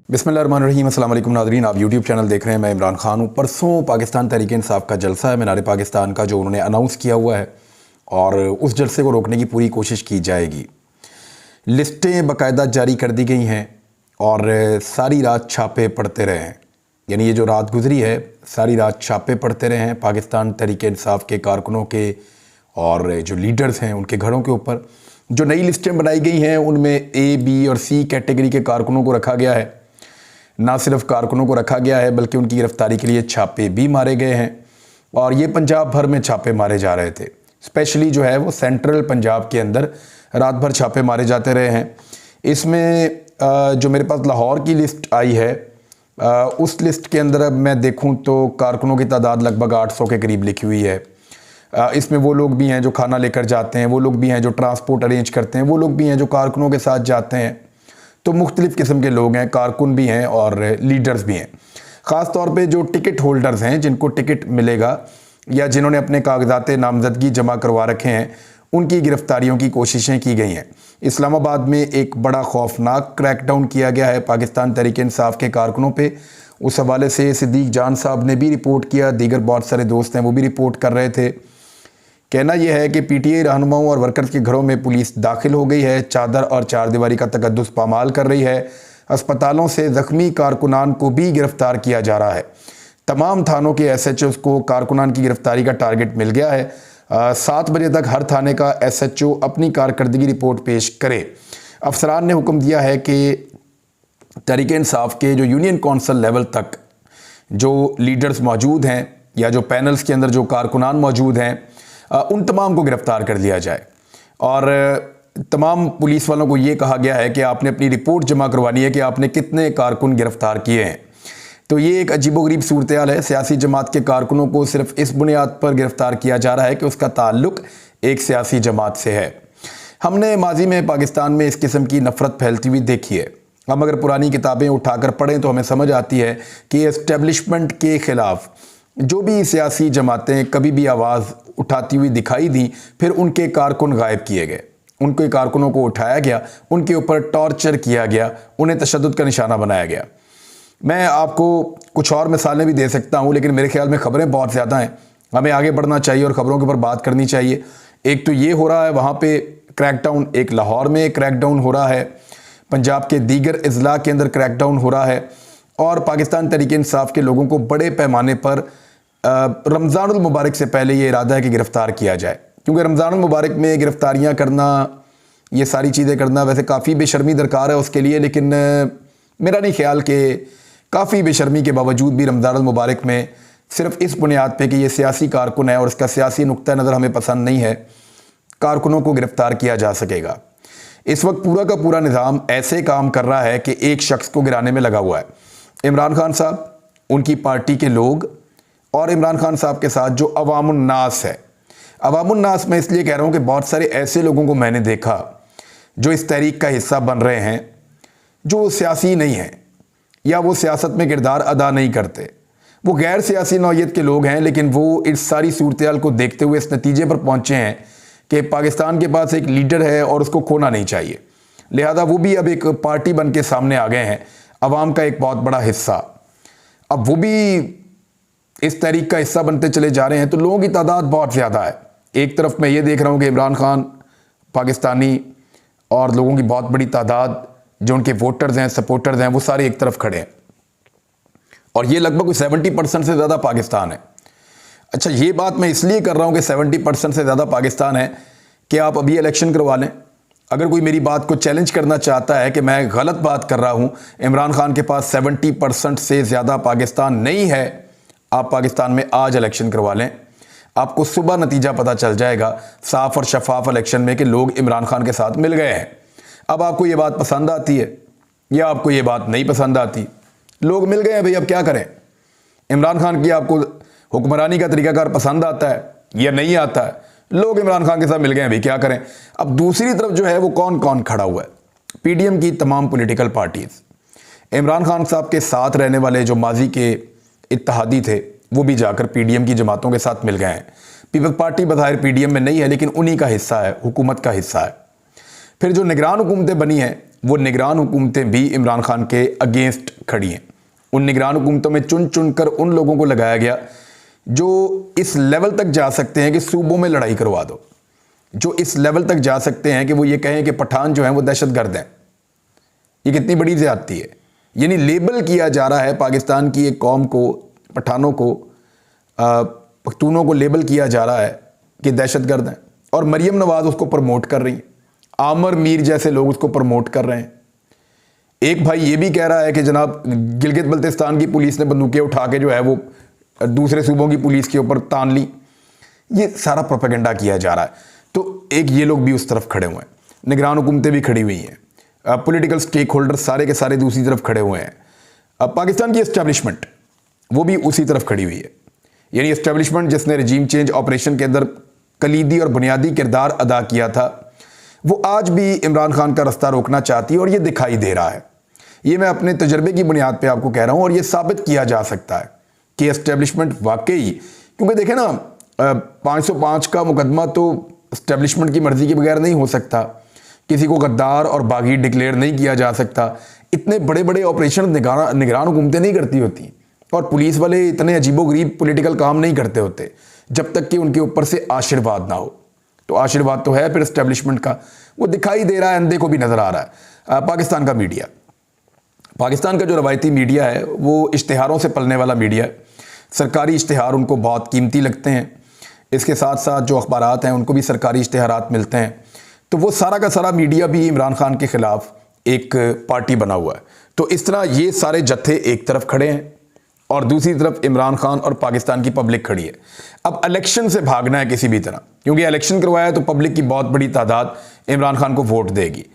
बिस्मिल्लाहिर्रहमानिर्रहीम। अस्सलाम वालेकुम नाज़रीन, आप यूट्यूब चैनल देख रहे हैं। मैं इमरान खान हूँ। परसों पाकिस्तान तहरीक इंसाफ का जलसा है मीनार पाकिस्तान का, जो उन्होंने अनाउंस किया हुआ है और उस जलसे को रोकने की पूरी कोशिश की जाएगी। लिस्टें बाकायदा जारी कर दी गई हैं और सारी रात छापे पड़ते रहे हैं। यानी ये जो रात गुजरी है, सारी रात छापे पड़ते रहे हैं पाकिस्तान तहरीक इंसाफ के कारकुनों के और जो लीडर्स हैं उनके घरों के ऊपर। जो नई लिस्टें बनाई गई हैं उनमें ए, बी और सी कैटेगरी के कारकुनों को रखा गया है। ना सिर्फ कारकुनों को रखा गया है बल्कि उनकी गिरफ्तारी के लिए छापे भी मारे गए हैं और ये पंजाब भर में छापे मारे जा रहे थे। स्पेशली जो है वो सेंट्रल पंजाब के अंदर रात भर छापे मारे जाते रहे हैं। इसमें जो मेरे पास लाहौर की लिस्ट आई है, उस लिस्ट के अंदर अब मैं देखूं तो कारकुनों की तादाद लगभग 800 के करीब लिखी हुई है। इसमें वो लोग भी हैं जो खाना लेकर जाते हैं, वो लोग भी हैं जो ट्रांसपोर्ट अरेंज करते हैं, वो लोग भी हैं जो कारकुनों के साथ जाते हैं। तो मुख्तलिफ़ किस्म के लोग हैं, कारकुन भी हैं और लीडर्स भी हैं। ख़ास तौर पे जो टिकट होल्डर्स हैं, जिनको टिकट मिलेगा या जिन्होंने अपने कागजात नामजदगी जमा करवा रखे हैं, उनकी गिरफ्तारियों की कोशिशें की गई हैं। इस्लामाबाद में एक बड़ा खौफनाक क्रैकडाउन किया गया है पाकिस्तान तहरीक इंसाफ के कारकुनों पे। उस हवाले से सिद्दीक जान साहब ने भी रिपोर्ट किया, दीगर बहुत सारे दोस्त हैं वो भी रिपोर्ट कर रहे थे। कहना यह है कि पीटीआई रहनुमाओं और वर्कर्स के घरों में पुलिस दाखिल हो गई है, चादर और चारदीवारी का तकद्दुस पामाल कर रही है। अस्पतालों से ज़ख्मी कारकुनान को भी गिरफ्तार किया जा रहा है। तमाम थानों के एसएचओ को कारकुनान की गिरफ्तारी का टारगेट मिल गया है। 7 बजे तक हर थाने का एसएचओ अपनी कारकर्दगी रिपोर्ट पेश करे। अफसरान ने हुक्म दिया है कि तहरीक इंसाफ के जो यूनियन कौंसल लेवल तक जो लीडर्स मौजूद हैं या जो पैनल्स के अंदर जो कारकुनान मौजूद हैं, उन तमाम को गिरफ़्तार कर लिया जाए। और तमाम पुलिस वालों को ये कहा गया है कि आपने अपनी रिपोर्ट जमा करवानी है कि आपने कितने कारकुन गिरफ़्तार किए हैं। तो ये एक अजीबोगरीब सूरत हाल है। सियासी जमात के कारकुनों को सिर्फ इस बुनियाद पर गिरफ़्तार किया जा रहा है कि उसका ताल्लुक़ एक सियासी जमात से है। हमने माजी में पाकिस्तान में इस किस्म की नफ़रत फैलती हुई देखी है। हम अगर पुरानी किताबें उठाकर पढ़ें तो हमें समझ आती है कि एस्टेब्लिशमेंट के ख़िलाफ़ जो भी सियासी जमातें कभी भी आवाज़ उठाती हुई दिखाई दी, फिर उनके कारकुन गायब किए गए, उनके कारकुनों को उठाया गया, उनके ऊपर टॉर्चर किया गया, उन्हें तशद्दुद का निशाना बनाया गया। मैं आपको कुछ और मिसालें भी दे सकता हूँ, लेकिन मेरे ख्याल में ख़बरें बहुत ज़्यादा हैं, हमें आगे बढ़ना चाहिए और ख़बरों के ऊपर बात करनी चाहिए। एक तो ये हो रहा है वहाँ पे क्रैकडाउन, एक लाहौर में क्रैकडाउन हो रहा है, पंजाब के दीगर अजला के अंदर क्रैकडाउन हो रहा है और पाकिस्तान तहरीक इंसाफ के लोगों को बड़े पैमाने पर रमज़ानुल मुबारक से पहले ये इरादा है कि गिरफ़्तार किया जाए। क्योंकि रमज़ानुल मुबारक में गिरफ़्तारियाँ करना, ये सारी चीज़ें करना वैसे काफ़ी बेशर्मी दरकार है उसके लिए, लेकिन मेरा नहीं ख्याल कि काफ़ी बेशर्मी के बावजूद भी रमज़ानुल मुबारक में सिर्फ इस बुनियाद पे कि ये सियासी कारकुन है और इसका सियासी नुक्ता नज़र हमें पसंद नहीं है, कारकुनों को गिरफ़्तार किया जा सकेगा। इस वक्त पूरा का पूरा निज़ाम ऐसे काम कर रहा है कि एक शख्स को गिराने में लगा हुआ है। इमरान खान साहब, उनकी पार्टी के लोग और इमरान खान साहब के साथ जो अवामुन्नास है। अवामुन्नास मैं इसलिए कह रहा हूँ कि बहुत सारे ऐसे लोगों को मैंने देखा जो इस तहरीक का हिस्सा बन रहे हैं, जो सियासी नहीं हैं या वो सियासत में किरदार अदा नहीं करते, वो गैर सियासी नौइयत के लोग हैं, लेकिन वो इस सारी सूरत हाल को देखते हुए इस नतीजे पर पहुँचे हैं कि पाकिस्तान के पास एक लीडर है और उसको खोना नहीं चाहिए। लिहाजा वो भी अब एक पार्टी बन के सामने आ गए हैं, अवाम का एक बहुत बड़ा हिस्सा। अब वो भी इस तहरीक का हिस्सा बनते चले जा रहे हैं, तो लोगों की तादाद बहुत ज़्यादा है। एक तरफ मैं ये देख रहा हूँ कि इमरान खान पाकिस्तानी और लोगों की बहुत बड़ी तादाद जो उनके वोटर्स हैं, सपोर्टर्स हैं, वो सारे एक तरफ खड़े हैं और ये लगभग 70% से ज़्यादा पाकिस्तान है। अच्छा, ये बात मैं इसलिए कर रहा हूँ कि 70% से ज़्यादा पाकिस्तान है कि आप अभी इलेक्शन करवा लें। अगर कोई मेरी बात को चैलेंज करना चाहता है कि मैं गलत बात कर रहा हूँ, इमरान खान के पास 70% से ज़्यादा पाकिस्तान नहीं है, आप पाकिस्तान में आज इलेक्शन करवा लें, आपको सुबह नतीजा पता चल जाएगा साफ और शफाफ इलेक्शन में कि लोग इमरान खान के साथ मिल गए हैं। अब आपको ये बात पसंद आती है या आपको ये बात नहीं पसंद आती, लोग मिल गए हैं भाई, अब क्या करें। इमरान खान की आपको हुक्मरानी का तरीकाकार पसंद आता है या नहीं आता है, लोग इमरान खान के साथ मिल गए हैं भाई, क्या करें। अब दूसरी तरफ जो है वो कौन कौन खड़ा हुआ है, पीडीएम की तमाम पॉलिटिकल पार्टीज, इमरान खान साहब के साथ रहने वाले जो माजी के इत्तेहादी थे वो भी जाकर पीडीएम की जमातों के साथ मिल गए हैं। पीपल्स पार्टी बज़ाहिर पीडीएम में नहीं है, लेकिन उन्हीं का हिस्सा है, हुकूमत का हिस्सा है। फिर जो निगरान हुकूमतें बनी हैं वो निगरान हुकूमतें भी इमरान खान के अगेंस्ट खड़ी हैं। उन निगरान हुकूमतों में चुन चुन कर उन लोगों को लगाया गया जो इस लेवल तक जा सकते हैं कि सूबों में लड़ाई करवा दो, जो इस लेवल तक जा सकते हैं कि वो ये कहें कि पठान जो हैं वो दहशतगर्द हैं। ये कितनी बड़ी ज़्यादती है। यानी लेबल किया जा रहा है पाकिस्तान की एक कौम को, पठानों को, पख्तूनों को लेबल किया जा रहा है कि दहशतगर्द हैं, और मरियम नवाज उसको प्रमोट कर रही है। आमर मीर जैसे लोग उसको प्रमोट कर रहे हैं। एक भाई ये भी कह रहा है कि जनाब गिलगित बल्तिस्तान की पुलिस ने बंदूकें उठा के जो है वो दूसरे सूबों की पुलिस के ऊपर तान ली। ये सारा प्रोपेगेंडा किया जा रहा है। तो एक ये लोग भी उस तरफ खड़े हुए हैं, निगरान हुकूमतें भी खड़ी हुई हैं, पॉलिटिकल स्टेक होल्डर सारे के सारे दूसरी तरफ खड़े हुए हैं। अब पाकिस्तान की एस्टेब्लिशमेंट वो भी उसी तरफ खड़ी हुई है। यानी एस्टेब्लिशमेंट जिसने रजीम चेंज ऑपरेशन के अंदर कलीदी और बुनियादी किरदार अदा किया था, वो आज भी इमरान खान का रास्ता रोकना चाहती है, और ये दिखाई दे रहा है। ये मैं अपने तजर्बे की बुनियाद पे आपको कह रहा हूँ, और ये साबित किया जा सकता है कि एस्टेब्लिशमेंट वाकई, क्योंकि देखें ना 505 का मुकदमा तो एस्टेब्लिशमेंट की मर्जी के बगैर नहीं हो सकता, किसी को गद्दार और बागी डिक्लेयर नहीं किया जा सकता। इतने बड़े बड़े ऑपरेशन निगरान हुकूमतें नहीं करती होती, और पुलिस वाले इतने अजीबोगरीब पॉलिटिकल काम नहीं करते होते जब तक कि उनके ऊपर से आशीर्वाद ना हो। तो आशीर्वाद तो है फिर एस्टेब्लिशमेंट का, वो दिखाई दे रहा है, अंधे को भी नजर आ रहा है। पाकिस्तान का मीडिया, पाकिस्तान का जो रवायती मीडिया है वो इश्तिहारों से पलने वाला मीडिया है। सरकारी इश्तिहार उनको बहुत कीमती लगते हैं। इसके साथ साथ जो अखबारात हैं उनको भी सरकारी इश्तिहारात मिलते हैं। तो वो सारा का सारा मीडिया भी इमरान खान के खिलाफ एक पार्टी बना हुआ है। तो इस तरह ये सारे जत्थे एक तरफ खड़े हैं और दूसरी तरफ इमरान खान और पाकिस्तान की पब्लिक खड़ी है। अब इलेक्शन से भागना है किसी भी तरह, क्योंकि इलेक्शन करवाया है तो पब्लिक की बहुत बड़ी तादाद इमरान खान को वोट देगी।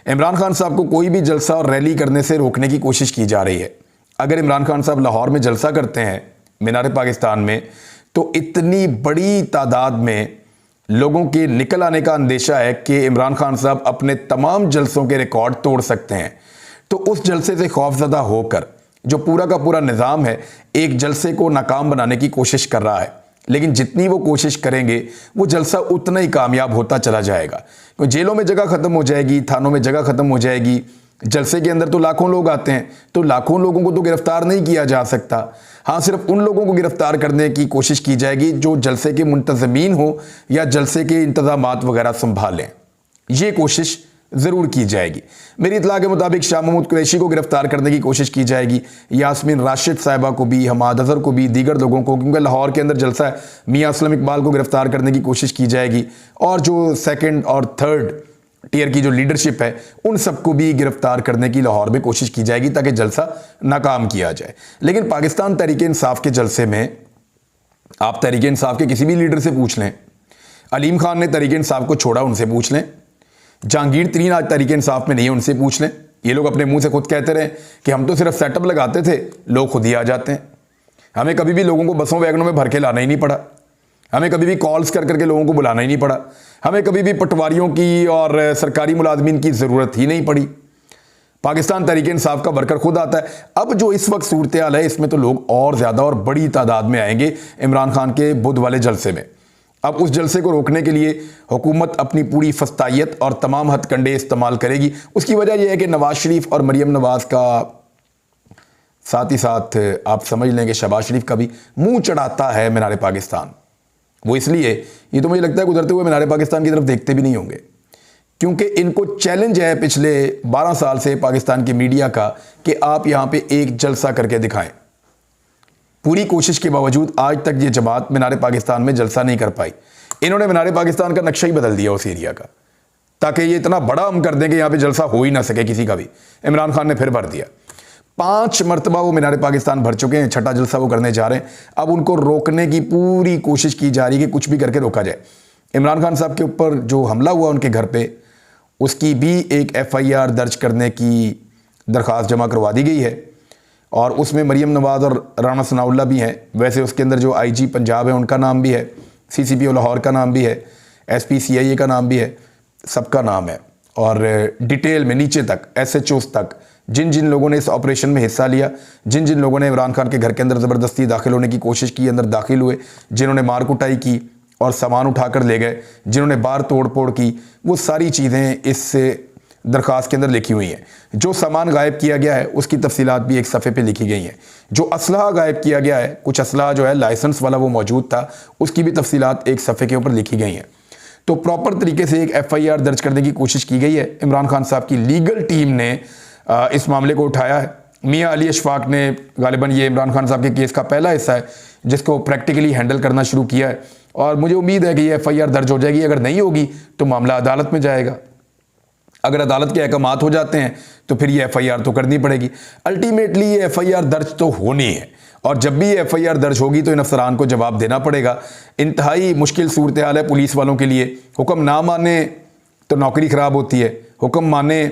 इमरान खान साहब को कोई भी जलसा और रैली करने से रोकने की कोशिश की जा रही है। अगर इमरान खान साहब लाहौर में जलसा करते हैं मीनार पाकिस्तान में, तो इतनी बड़ी तादाद में लोगों के निकल आने का अंदेशा है कि इमरान खान साहब अपने तमाम जलसों के रिकॉर्ड तोड़ सकते हैं। तो उस जलसे से खौफजदा होकर जो पूरा का पूरा निज़ाम है एक जलसे को नाकाम बनाने की कोशिश कर रहा है, लेकिन जितनी वो कोशिश करेंगे वो जलसा उतना ही कामयाब होता चला जाएगा। क्योंकि जेलों में जगह ख़त्म हो जाएगी, थानों में जगह ख़त्म हो जाएगी। जलसे के अंदर तो लाखों लोग आते हैं, तो लाखों लोगों को तो गिरफ्तार नहीं किया जा सकता। हाँ, सिर्फ उन लोगों को गिरफ्तार करने की कोशिश की जाएगी जो जलसे के मुंतज़मीन हो या जलसे के इंतज़ामात वगैरह संभालें। ये कोशिश ज़रूर की जाएगी। मेरी इतला के मुताबिक शाह महमूद कुरैशी को गिरफ्तार करने की कोशिश की जाएगी, यास्मीन राशिद साहिबा को भी, हमाद अजहर को भी, दीगर लोगों को, क्योंकि लाहौर के अंदर जलसा है, मियाँ असलम इकबाल को गिरफ्तार करने की कोशिश की जाएगी, और जो सेकंड और थर्ड टियर की जो लीडरशिप है उन सबको भी गिरफ्तार करने की लाहौर में कोशिश की जाएगी ताकि जलसा नाकाम किया जाए। लेकिन पाकिस्तान तहरीक इंसाफ के जलसे में आप तहरीक इंसाफ के किसी भी लीडर से पूछ लें, अलीम खान ने तहरीक इंसाफ को छोड़ा, उनसे पूछ लें, जहांगीर तरीन आज तहरीक इंसाफ में नहीं है, उनसे पूछ लें। ये लोग अपने मुंह से खुद कहते रहे कि हम तो सिर्फ सेटअप लगाते थे, लोग खुद ही आ जाते हैं। हमें कभी भी लोगों को बसों वैगनों में भर के लाना ही नहीं पड़ा, हमें कभी भी कॉल्स कर करके लोगों को बुलाना ही नहीं पड़ा, हमें कभी भी पटवारियों की और सरकारी मुलाजमीन की ज़रूरत ही नहीं पड़ी। पाकिस्तान तहरीक इंसाफ का वर्कर खुद आता है। अब जो इस वक्त सूरत हाल है इसमें तो लोग और ज़्यादा और बड़ी तादाद में आएंगे इमरान खान के बुध वाले जलसे में। अब उस जलसे को रोकने के लिए हुकूमत अपनी पूरी फस्तायत और तमाम हथकंडे इस्तेमाल करेगी। उसकी वजह यह है कि नवाज शरीफ और मरियम नवाज का साथ ही साथ आप समझ लें कि शहबाज शरीफ का भी मुंह चढ़ाता है मीनार पाकिस्तान। वो इसलिए, ये तो मुझे लगता है गुजरते हुए मीनार पाकिस्तान की तरफ देखते भी नहीं होंगे, क्योंकि इनको चैलेंज है पिछले 12 साल से पाकिस्तान की मीडिया का कि आप यहाँ पे एक जलसा करके दिखाएं। पूरी कोशिश के बावजूद आज तक ये जमात मीनार पाकिस्तान में जलसा नहीं कर पाई। इन्होंने मीनार पाकिस्तान का नक्शा ही बदल दिया उस एरिया का, ताकि ये इतना बड़ा हम कर दें कि यहाँ पे जलसा हो ही ना सके किसी का भी। इमरान खान ने फिर भर दिया, 5 मरतबा वो मीनार पाकिस्तान भर चुके हैं, 6ठा जलसा वो करने जा रहे हैं। अब उनको रोकने की पूरी कोशिश की जा रही है कि कुछ भी करके रोका जाए। इमरान खान साहब के ऊपर जो हमला हुआ उनके घर पे, उसकी भी एक FIR दर्ज करने की दरख्वास्त जमा करवा दी गई है, और उसमें मरियम नवाज और राना सनाउल्लाह भी हैं। वैसे उसके अंदर जो IG पंजाब है उनका नाम भी है, CCPO लाहौर का नाम भी है, SP CIA का नाम भी है, सबका नाम है। और डिटेल में नीचे तक SHOs तक जिन जिन लोगों ने इस ऑपरेशन में हिस्सा लिया, जिन जिन लोगों ने इमरान खान के घर के अंदर ज़बरदस्ती दाखिल होने की कोशिश की, अंदर दाखिल हुए, जिन्होंने मार कुटाई की और सामान उठाकर ले गए, जिन्होंने बार तोड़ फोड़ की, वो सारी चीज़ें इस दरख्वास्त के अंदर लिखी हुई हैं। जो सामान गायब किया गया है उसकी तफसीलात भी एक सफ़े पे लिखी गई हैं। जो असलहा गायब किया गया है, कुछ असलहा जो है लाइसेंस वाला वो मौजूद था, उसकी भी तफसीलात एक सफ़े के ऊपर लिखी गई हैं। तो प्रॉपर तरीके से एक FIR दर्ज करने की कोशिश की गई है। इमरान खान साहब की लीगल टीम ने इस मामले को उठाया है। मियां अली अशफाक ने गालिबन ये इमरान खान साहब के केस का पहला हिस्सा है जिसको प्रैक्टिकली हैंडल करना शुरू किया है, और मुझे उम्मीद है कि ये FIR दर्ज हो जाएगी। अगर नहीं होगी तो मामला अदालत में जाएगा। अगर अदालत के अहकामात हो जाते हैं तो फिर ये FIR तो करनी पड़ेगी। अल्टीमेटली ये FIR दर्ज तो होनी है, और जब भी ये FIR दर्ज होगी तो इन अफसरान को जवाब देना पड़ेगा। इंतहाई मुश्किल सूरत हाल है पुलिस वालों के लिए। हुक्म ना माने तो नौकरी ख़राब होती है, हुक्म माने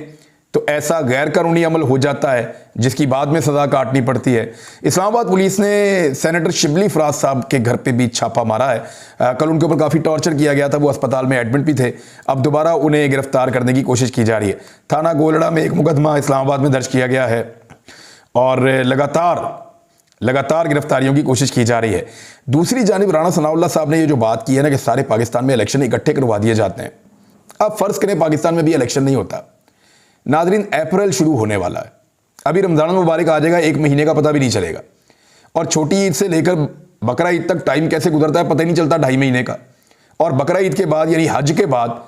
तो ऐसा गैर कानूनी अमल हो जाता है जिसकी बाद में सज़ा काटनी पड़ती है। इस्लामाबाद पुलिस ने सेनेटर शिबली फराज साहब के घर पे भी छापा मारा है। कल उनके ऊपर काफ़ी टॉर्चर किया गया था, वो अस्पताल में एडमिट भी थे। अब दोबारा उन्हें गिरफ्तार करने की कोशिश की जा रही है। थाना गोलड़ा में एक मुकदमा इस्लामाबाद में दर्ज किया गया है और लगातार गिरफ्तारियों की कोशिश की जा रही है। दूसरी जानिब राणा सनाउल्लाह साहब ने ये जो बात की है ना कि सारे पाकिस्तान में इलेक्शन इकट्ठे करवा दिए जाते हैं। अब फ़र्ज़ करें पाकिस्तान में भी इलेक्शन नहीं होता। नादरीन, अप्रैल शुरू होने वाला है, अभी रमज़ान मुबारक आ जाएगा, एक महीने का पता भी नहीं चलेगा। और छोटी ईद से लेकर बकरा ईद तक टाइम कैसे गुजरता है पता ही नहीं चलता, 2.5 महीने का। और बकरा ईद के बाद यानी हज के बाद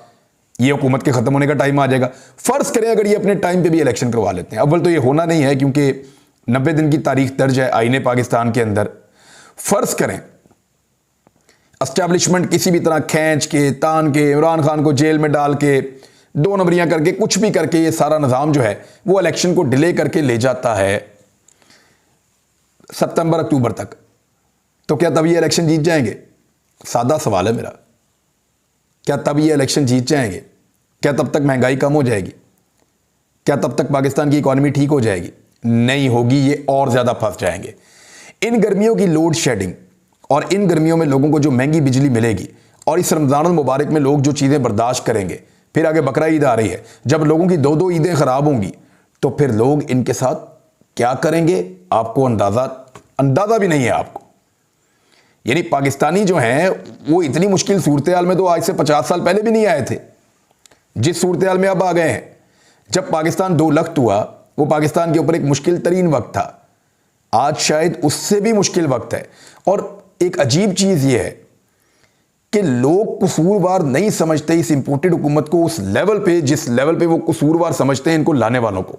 ये हुकूमत के ख़त्म होने का टाइम आ जाएगा। फ़र्ज़ करें अगर ये अपने टाइम पे भी इलेक्शन करवा लेते हैं, अव्वल तो ये होना नहीं है क्योंकि 90 दिन की तारीख दर्ज है आईने पाकिस्तान के अंदर। फ़र्ज़ करें एस्टैब्लिशमेंट किसी भी तरह खींच के तान के इमरान खान को जेल में डाल के 2 नंबरियां करके कुछ भी करके ये सारा निज़ाम जो है वो इलेक्शन को डिले करके ले जाता है सितंबर अक्टूबर तक, तो क्या तब ये इलेक्शन जीत जाएंगे? सादा सवाल है मेरा। क्या तब ये इलेक्शन जीत जाएंगे? क्या तब तक महंगाई कम हो जाएगी? क्या तब तक पाकिस्तान की इकॉनमी ठीक हो जाएगी? नहीं होगी, ये और ज़्यादा फंस जाएंगे। इन गर्मियों की लोड शेडिंग और इन गर्मियों में लोगों को जो महंगी बिजली मिलेगी और इस रमज़ान मुबारक में लोग जो चीज़ें बर्दाश्त करेंगे, फिर आगे बकरा ईद आ रही है, जब लोगों की 2-2 ईदें ख़राब होंगी तो फिर लोग इनके साथ क्या करेंगे आपको अंदाज़ा भी नहीं है आपको। यानी पाकिस्तानी जो हैं वो इतनी मुश्किल सूरत हाल में तो आज से 50 साल पहले भी नहीं आए थे, जिस सूरत हाल में अब आ गए हैं। जब पाकिस्तान 2 लख्त हुआ वो पाकिस्तान के ऊपर एक मुश्किल तरीन वक्त था, आज शायद उससे भी मुश्किल वक्त है। और एक अजीब चीज़ ये है कि लोग कसूरवार नहीं समझते इस इंपोर्टेड हुकूमत को उस लेवल पे जिस लेवल पे वो कसूरवार समझते हैं इनको लाने वालों को।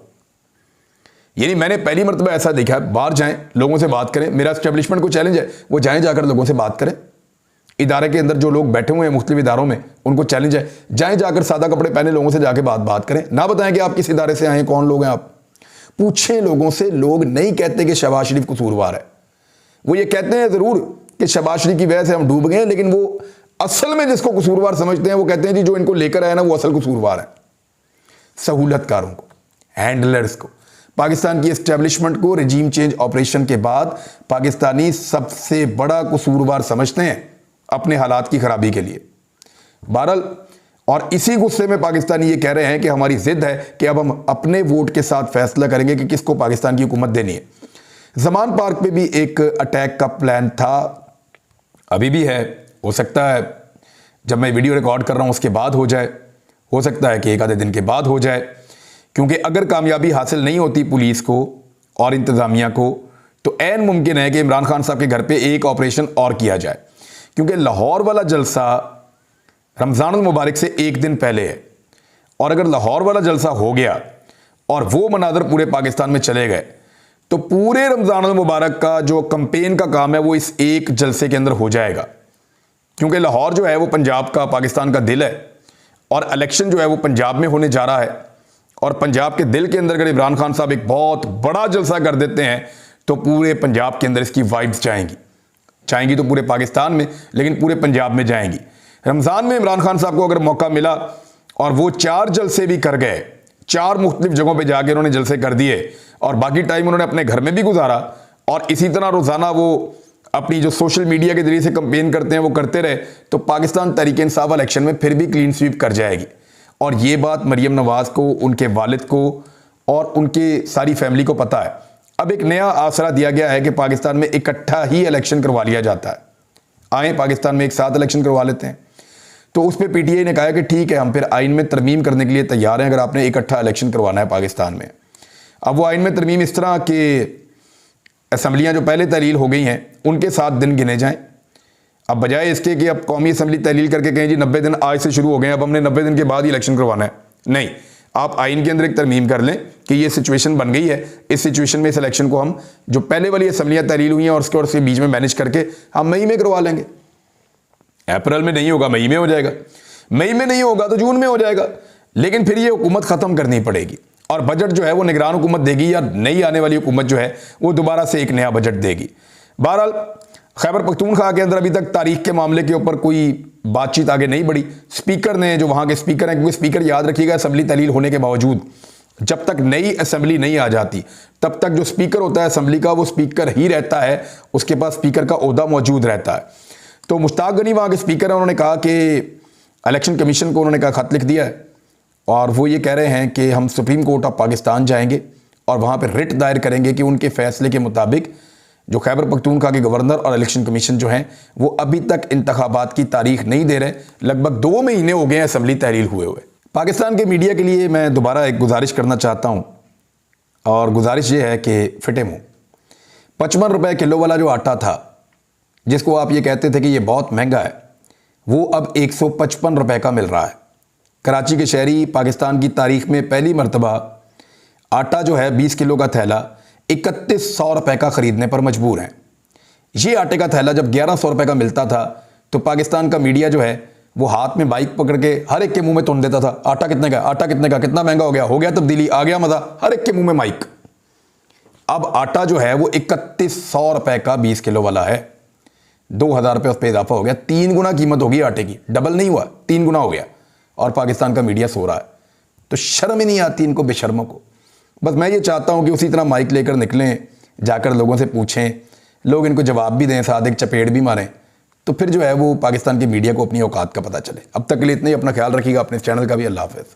यानी मैंने पहली मरतबा ऐसा देखा है, बाहर जाएं लोगों से बात करें, मेरा एस्टेब्लिशमेंट को चैलेंज है वो जाएं जाकर लोगों से बात करें। इदारे के अंदर जो लोग बैठे हुए हैं मुख्तलिफ इदारों में उनको चैलेंज है, जाएं जाकर सादा कपड़े पहने लोगों से जाके बात करें, ना बताएं कि आप किस इदारे से आए, कौन लोग हैं आप, पूछें लोगों से। लोग नहीं कहते कि शहबाज शरीफ कसूरवार है, वो ये कहते हैं ज़रूर कि शहबाज शरीफ की वजह से हम डूब गए, लेकिन वो असल में जिसको कसूरवार समझते हैं वो कहते हैं जी जो इनको लेकर आया ना वो असल कसूरवार है। सहूलतकारों को, हैंडलर्स को, पाकिस्तान की एस्टेब्लिशमेंट को रजीम चेंज ऑपरेशन के बाद पाकिस्तानी सबसे बड़ा कसूरवार समझते हैं अपने हालात की खराबी के लिए। बहरहाल, और इसी गुस्से में पाकिस्तानी ये कह रहे हैं कि हमारी जिद है कि अब हम अपने वोट के साथ फैसला करेंगे कि किसको पाकिस्तान की हुकूमत देनी है। ज़मान पार्क पे भी एक अटैक का प्लान था, अभी भी है, हो सकता है जब मैं वीडियो रिकॉर्ड कर रहा हूँ उसके बाद हो जाए, हो सकता है कि एक आधे दिन के बाद हो जाए, क्योंकि अगर कामयाबी हासिल नहीं होती पुलिस को और इंतज़ामिया को तो ऐन मुमकिन है कि इमरान खान साहब के घर पे एक ऑपरेशन और किया जाए, क्योंकि लाहौर वाला जलसा रमज़ान मुबारक से एक दिन पहले है। और अगर लाहौर वाला जलसा हो गया और वो मनाजर पूरे पाकिस्तान में चले गए तो पूरे रमज़ान मुबारक का जो कंपेन का काम है वो इस एक जलसे के अंदर हो जाएगा, क्योंकि लाहौर जो है वो पंजाब का, पाकिस्तान का दिल है और इलेक्शन जो है वो पंजाब में होने जा रहा है। और पंजाब के दिल के अंदर अगर इमरान खान साहब एक बहुत बड़ा जलसा कर देते हैं तो पूरे पंजाब के अंदर इसकी वाइब्स जाएंगी तो पूरे पाकिस्तान में, लेकिन पूरे पंजाब में जाएंगी। रमज़ान में इमरान खान साहब को अगर मौका मिला और वो 4 जलसे भी कर गए, 4 मुख्तलिफ जगहों पे जाके उन्होंने जलसे कर दिए और बाकी टाइम उन्होंने अपने घर में भी गुजारा और इसी तरह रोज़ाना वो अपनी जो सोशल मीडिया के जरिए से कंपेन करते हैं वो करते रहे, तो पाकिस्तान तहरीक इंसाफ इलेक्शन में फिर भी क्लीन स्वीप कर जाएगी। और ये बात मरियम नवाज़ को, उनके वालिद को और उनके सारी फैमिली को पता है। अब एक नया आसरा दिया गया है कि पाकिस्तान में इकट्ठा ही इलेक्शन करवा लिया जाता है। आए पाकिस्तान में एक साथ इलेक्शन करवा लेते हैं। तो उस पर पीटीआई ने कहा कि ठीक है, हम फिर आइन में तरमीम करने के लिए तैयार हैं अगर आपने इकट्ठा इलेक्शन करवाना है पाकिस्तान में। अब वो आइन में तरमीम इस तरह कि असम्बलियाँ जो पहले तहलील हो गई हैं उनके 7 दिन गिने जाएँ। अब बजाय इसके कि अब कौमी असम्बली तहलील करके कहें जी 90 दिन आज से शुरू हो गए, अब हमने 90 दिन के बाद ही इलेक्शन करवाना है, नहीं, आप आइन के अंदर एक तरमीम कर लें कि ये सिचुएशन बन गई है, इस सिचुएशन में इस इलेक्शन को हम जो पहले वाली असम्बलियाँ तहलील हुई हैं और उसके बीच में मैनेज करके हम मई में करवा लेंगे। अप्रैल में नहीं होगा, मई में हो जाएगा, मई में नहीं होगा तो जून में हो जाएगा, लेकिन फिर ये हुकूमत ख़त्म करनी पड़ेगी और बजट जो है वो निगरान हुकूमत देगी या नई आने वाली हुकूमत जो है वो दोबारा से एक नया बजट देगी। बहरहाल खैबर पख्तूनख्वा के अंदर अभी तक तारीख के मामले के ऊपर कोई बातचीत आगे नहीं बढ़ी। स्पीकर ने, जो वहाँ के स्पीकर हैं, क्योंकि स्पीकर याद रखिएगा असम्बली तहलील होने के बावजूद जब तक नई असम्बली नहीं आ जाती तब तक जो स्पीकर होता है असम्बली का वो स्पीकर ही रहता है, उसके पास स्पीकर का ओहदा मौजूद रहता है। तो मुश्ताक गनी वहाँ के स्पीकर हैं, उन्होंने कहा कि इलेक्शन कमीशन को उन्होंने कहा खत लिख दिया है और वो ये कह रहे हैं कि हम सुप्रीम कोर्ट ऑफ पाकिस्तान जाएंगे और वहाँ पर रिट दायर करेंगे कि उनके फैसले के मुताबिक जो खैबर पख्तूनख्वा के गवर्नर और इलेक्शन कमीशन जो हैं वो अभी तक इंतखाबात की तारीख नहीं दे रहे। लगभग 2 महीने हो गए हैं असम्बली तहलील हुए हुए। पाकिस्तान के मीडिया के लिए मैं दोबारा एक गुजारिश करना चाहता हूँ और गुजारिश ये है कि फिटे मुँह 55 रुपये किलो वाला जो आटा था जिसको आप ये कहते थे कि ये बहुत महंगा है, वो अब 155 रुपये का मिल रहा है। कराची के शहरी पाकिस्तान की तारीख में पहली मरतबा आटा जो है 20 किलो का थैला 3100 रुपये का ख़रीदने पर मजबूर हैं। ये आटे का थैला जब 1100 रुपये का मिलता था तो पाकिस्तान का मीडिया जो है वो हाथ में बाइक पकड़ के हर एक के मुंह में तुन देता था, आटा कितने का, आटा कितने का, कितना महंगा हो गया तब्दीली, आ गया मज़ा, हर एक के मुंह में माइक। अब आटा जो है वो 3100 रुपये का 20 किलो वाला है, 2000 रुपये उस पर इजाफा हो गया, 3 गुना कीमत होगी आटे की, डबल नहीं हुआ, 3 गुना हो गया और पाकिस्तान का मीडिया सो रहा है। तो शर्म ही नहीं आती इनको बेशर्मों को। बस मैं ये चाहता हूँ कि उसी तरह माइक लेकर निकलें, जाकर लोगों से पूछें, लोग इनको जवाब भी दें, साथ एक चपेट भी मारें, तो फिर जो है वो पाकिस्तान की मीडिया को अपनी औकात का पता चले। अब तक के लिए इतना ही, अपना ख्याल रखिएगा, अपने चैनल का भी। अल्लाह हाफ़िज़।